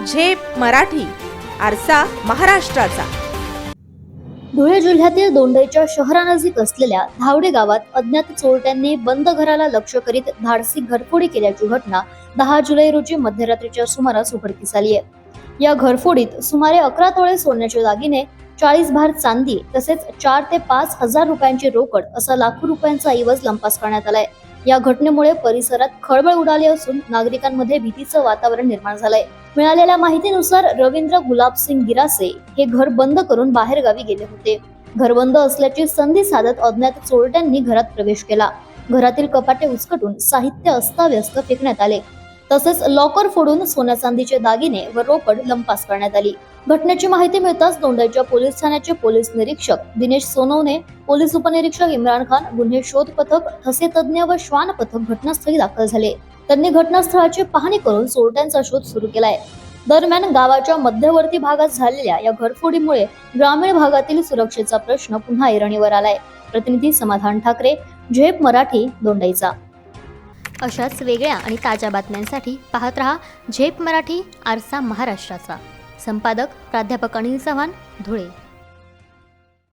झेप मराठी, आरसा महाराष्ट्राचा। धुळे जिल्ह्यातील दोंडाईच्या शहरानजीक असलेल्या धावडे गावात अज्ञात चोरट्यांनी बंद घराला लक्ष्य करीत धाडसी घरफोडी केल्याची घटना 10 जुलै रोजी मध्यरात्रीच्या सुमारास उघडकीस आली आहे। या घरफोडीत सुमारे 11 तोळे सोन्याचे दागिने, 40 भार चांदी तसेच 4 ते 5 हजार रुपयांची रोकड असा लाखो रुपयांचा ऐवज लंपास करण्यात आलाय। या घटनेमुळे परिसरात खळबळ उडाली असून नागरिकांमध्ये भीतीचं वातावरण निर्माण झालंय। मिळालेल्या माहितीनुसार रवींद्र गुलाबसिंग गिरासे हे घर बंद करून बाहेर गावी गेले होते। घर बंद असल्याची संधी साधत अज्ञात चोरट्यांनी घरात प्रवेश केला। घरातील कपाटे उचकटून साहित्य अस्ताव्यस्त फेकण्यात आले, तसेच लॉकर फोडून सोन्या चांदीचे दागिने व रोकड लंपास करण्यात आली। घटनेची माहिती मिळताच दोंडाईच्या पोलीस ठाण्याचे पोलीस निरीक्षक दिनेश सोनवणे, पोलीस उपनिरीक्षक इम्रान खान, गुन्हे शोध पथक, ठसे तज्ञ व श्वान पथक घटनास्थळी दाखल झाले। त्यांनी घटनास्थळाची पाहणी करून चोरट्यांचा शोध सुरू केलाय। दरम्यान गावाच्या मध्यवर्ती भागात झालेल्या या घरफोडीमुळे ग्रामीण भागातील सुरक्षेचा प्रश्न पुन्हा ऐरणीवर आलाय। प्रतिनिधी समाधान ठाकरे, झेप मराठी, दोंडाईचा। अशाच वेगळ्या आणि ताज्या बातम्यांसाठी पाहत रहा झेप मराठी, आरसा महाराष्ट्राचा। संपादक प्राध्यापक अनिल चव्हाण, धुळे।